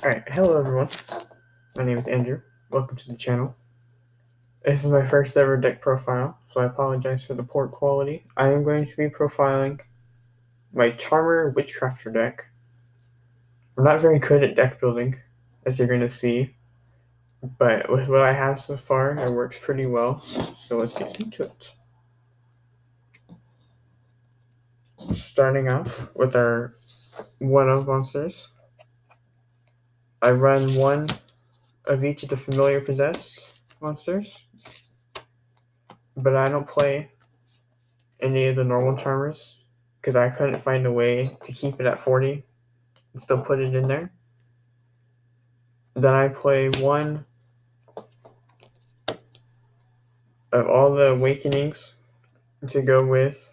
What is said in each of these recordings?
Alright, hello everyone. My name is Andrew. Welcome to the channel. This is my first ever deck profile, so I apologize for the poor quality. I am going to be profiling my Charmer Witchcrafter deck. I'm not very good at deck building, as you're going to see, but with what I have so far, it works pretty well, so let's get into it. Starting off with our one-of monsters. I run one of each of the familiar possessed monsters, but I don't play any of the normal Charmers because I couldn't find a way to keep it at 40 and still put it in there. Then I play one of all the Awakenings to go with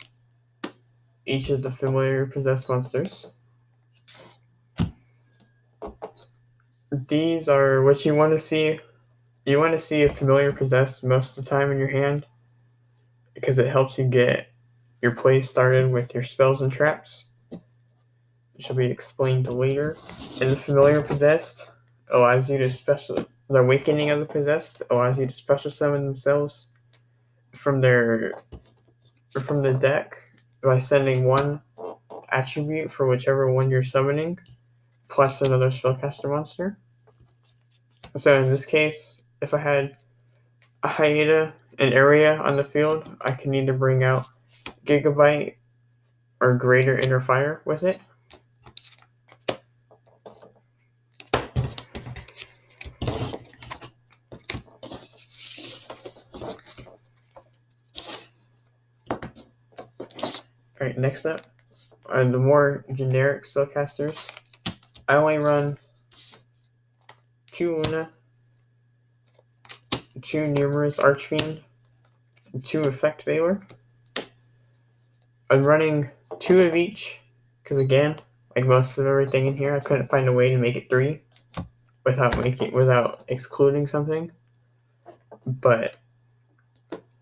each of the familiar possessed monsters. These are what you want to see. You want to see a familiar possessed most of the time in your hand because it helps you get your play started with your spells and traps, which will be explained later. And the familiar possessed allows you to the awakening of the possessed allows you to special summon themselves from the deck by sending one attribute for whichever one you're summoning, plus another spellcaster monster. So in this case, if I had a Hyena, an area on the field, I can either bring out Gigabyte or Greater Inner Fire with it. Alright, next up are the more generic spellcasters. I only run 2 Luna, 2 Numerous Archfiend, and 2 Effect Veiler. I'm running 2 of each because, again, like most of everything in here, I couldn't find a way to make it 3 without excluding something. But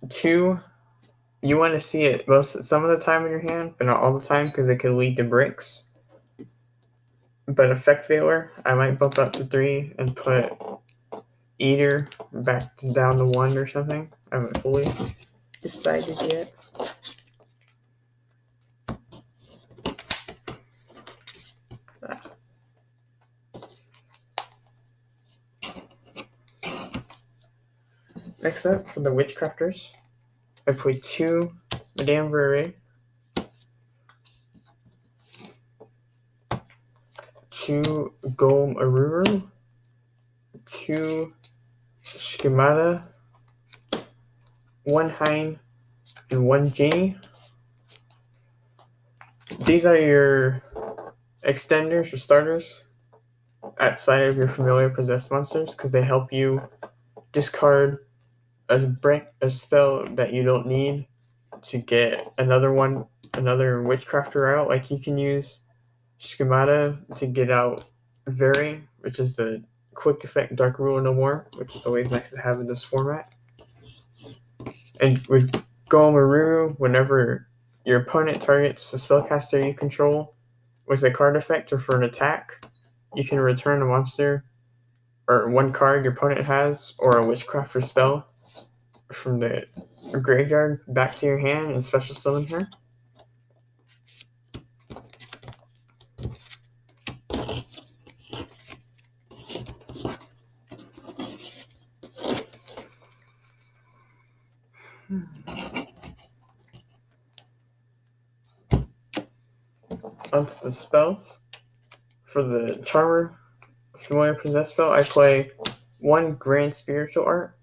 2, you want to see it some of the time in your hand, but not all the time because it could lead to bricks. But Effect Veiler, I might bump up to 3 and put Eater back down to 1 or something. I haven't fully decided yet. Next up, for the Witchcrafters, I play 2 Madame Verre, 2 Golem Aruru, 2 Schemata, 1 Hein, and 1 Genie. These are your extenders or starters outside of your familiar possessed monsters because they help you discard a spell that you don't need to get another Witchcrafter out. Like you can use Schemata to get out Vary, which is the quick effect Dark Ruler No More, which is always nice to have in this format. And with Golem Aruru, whenever your opponent targets a spellcaster you control with a card effect or for an attack, you can return a monster or one card your opponent has or a Witchcrafter spell from the graveyard back to your hand and special summon her. Onto the spells. For the Charmer Familiar Possessed spell, I play 1 Grand Spiritual Art,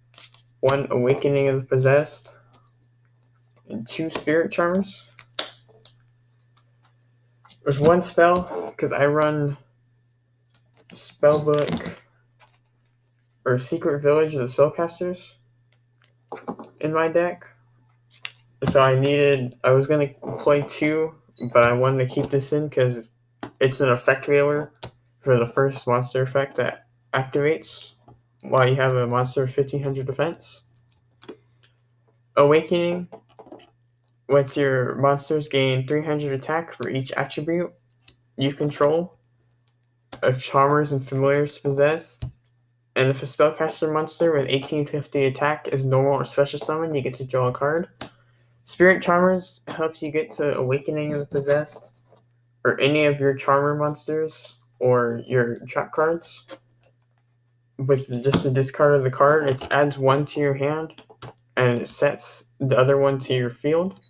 1 Awakening of the Possessed, and 2 Spirit Charmers. There's 1 spell, because I run Spellbook or Secret Village of the Spellcasters in my deck. So I was going to play 2, but I wanted to keep this in because it's an effect veiler for the first monster effect that activates while you have a monster of 1500 defense. Awakening lets your monsters gain 300 attack for each attribute you control of Charmers and Familiars possessed. And if a spellcaster monster with 1850 attack is normal or special summon, you get to draw a card. Spirit Charmers helps you get to Awakening of the Possessed, or any of your Charmer monsters, or your trap cards. With just the discard of the card, it adds one to your hand, and it sets the other one to your field.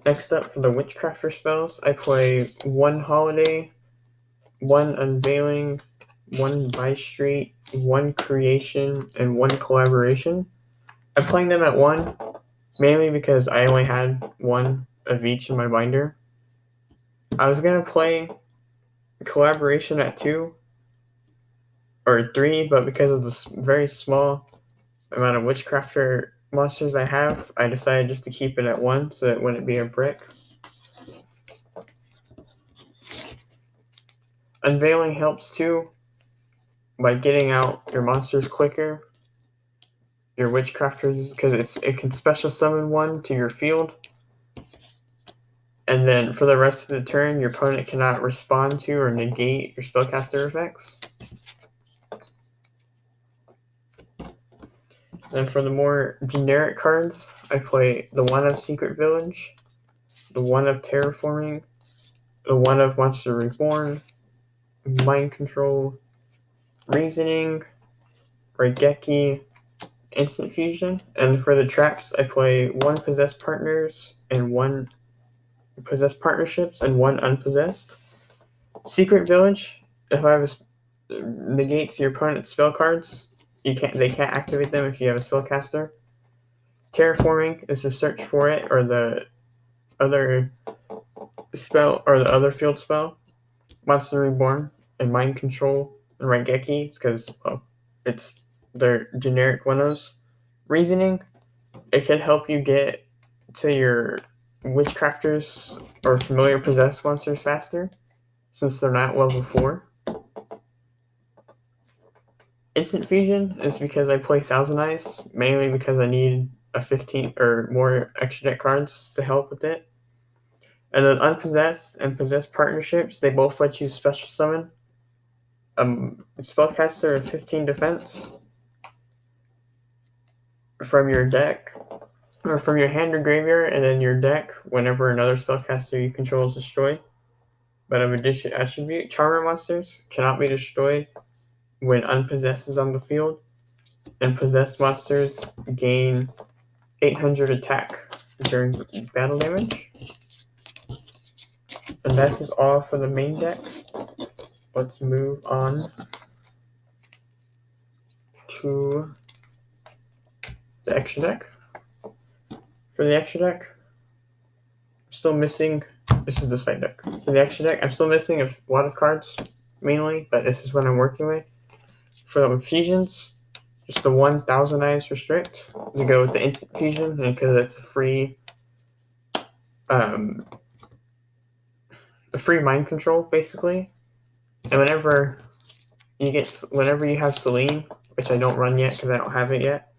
Next up, for the Witchcrafter spells, I play 1 Holiday, 1 Unveiling, 1 By Street, 1 Creation, and 1 Collaboration. I'm playing them at 1, mainly because I only had 1 of each in my binder. I was going to play Collaboration at 2 or 3, but because of the very small amount of Witchcrafter monsters I have, I decided just to keep it at 1 so it wouldn't be a brick. Unveiling helps too by getting out your monsters quicker, your Witchcrafters, because it can special summon 1 to your field, and then for the rest of the turn, your opponent cannot respond to or negate your spellcaster effects. Then for the more generic cards, I play the 1 of Secret Village, the 1 of Terraforming, the 1 of Monster Reborn, Mind Control, Reasoning, Raigeki, Instant Fusion. And for the traps, I play 1 Possessed Partners and 1 Possessed Partnerships and 1 Unpossessed. Secret Village, if I have negates your opponent's spell cards, they can't activate them if you have a spellcaster. Terraforming is to search for it or the other spell or the other field spell. Monster Reborn and Mind Control and Raigeki, it's because it's their generic one-ofs. Reasoning, it can help you get to your Witchcrafters or Familiar Possessed monsters faster, since they're not level 4. Instant Fusion is because I play Thousand Eyes, mainly because I need a 15 or more extra deck cards to help with it. And then Unpossessed and Possessed Partnerships, they both let you special summon spellcaster of 15 defense from your deck, or from your hand or graveyard, and then your deck whenever another spellcaster you control is destroyed. But of addition attribute, Charmer monsters cannot be destroyed when Unpossessed is on the field, and Possessed monsters gain 800 attack during battle damage. And that is all for the main deck. Let's move on to the extra deck. For the extra deck, I'm still missing. This is the side deck. For the extra deck, I'm still missing a lot of cards, mainly, but this is what I'm working with. For the fusions, just the 1,000 Eyes Restrict. We go with the Instant Fusion because it's a free mind control, basically. And whenever you have Selene, which I don't run yet because I don't have it yet,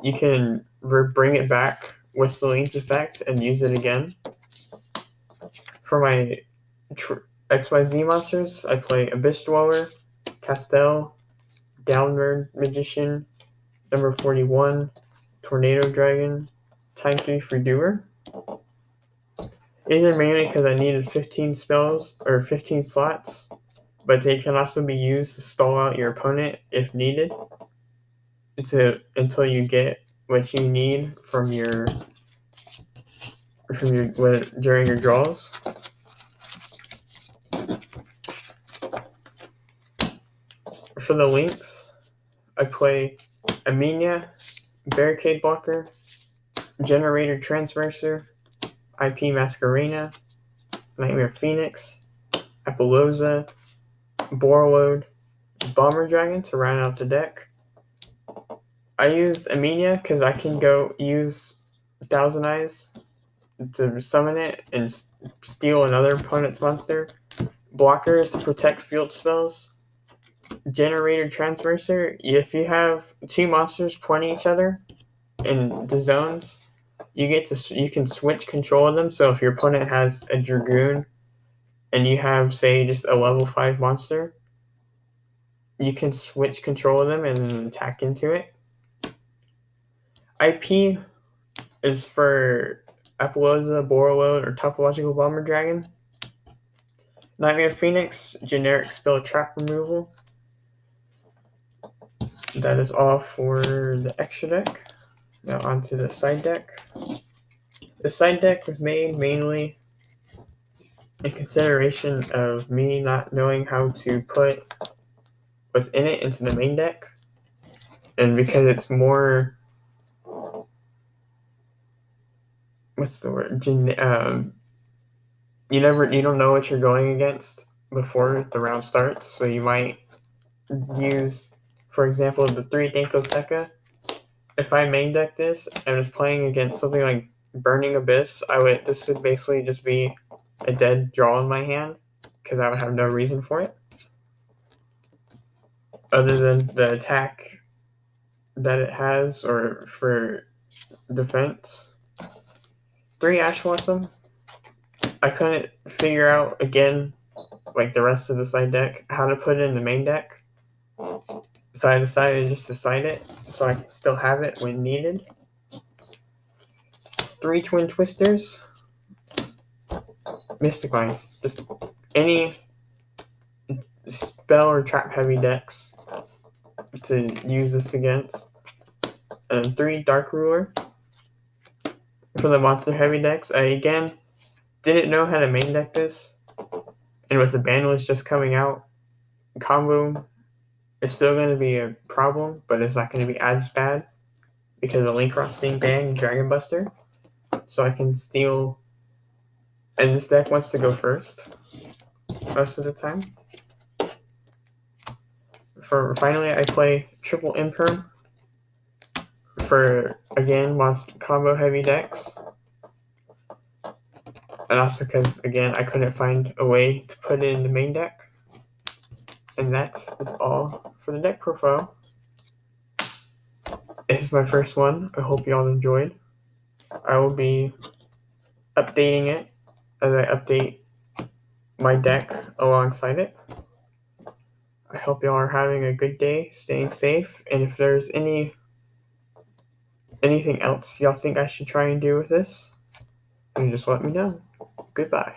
you can bring it back with Selene's effect and use it again. For my XYZ monsters, I play Abyss Dweller, Castell, Downward Magician, number 41, Tornado Dragon, Time Thief Redoer. These are mainly because I needed 15 spells or 15 slots, but they can also be used to stall out your opponent if needed until you get what you need during your draws. For the links, I play Amenia, Barricade Blocker, Generator Transverser, IP Masquerena, Nightmare Phoenix, Apollousa, Borload, Bomber Dragon to round out the deck. I use Amenia because I can go use Thousand Eyes to summon it and steal another opponent's monster. Blocker is to protect field spells. Generator Transverser, if you have 2 monsters pointing each other in the zones, you can switch control of them. So if your opponent has a Dragoon and you have, say, just a level 5 monster, you can switch control of them and attack into it. IP is for Apollousa, Borreload, or Topological Bomber Dragon. Nightmare Phoenix, generic spell trap removal. That is all for the extra deck. Now onto the side deck. The side deck was made mainly in consideration of me not knowing how to put what's in it into the main deck, and because it's more, what's the word? You don't know what you're going against before the round starts, so you might use, for example, the 3 Danko Seka. If I main deck this and was playing against something like Burning Abyss, this would basically just be a dead draw in my hand because I would have no reason for it other than the attack that it has or for defense. 3 Ash Blossom. I couldn't figure out, again, like the rest of the side deck, how to put it in the main deck. So I decided just to side it so I can still have it when needed. 3 Twin Twisters. Mystic Mine. Just any spell or trap heavy decks to use this against. And 3 Dark Ruler. For the monster heavy decks, I again didn't know how to main deck this. And with the ban list just coming out, combo is still going to be a problem, but it's not going to be as bad because of Linkross being banned and Dragon Buster. So I can steal, and this deck wants to go first most of the time. Finally, I play triple Imperm for, again, monster combo heavy decks. And also because, again, I couldn't find a way to put it in the main deck. And that is all for the deck profile. This is my first one. I hope you all enjoyed. I will be updating it as I update my deck alongside it. I hope y'all are having a good day, staying safe, and if there's anything else y'all think I should try and do with this, you just let me know. Goodbye.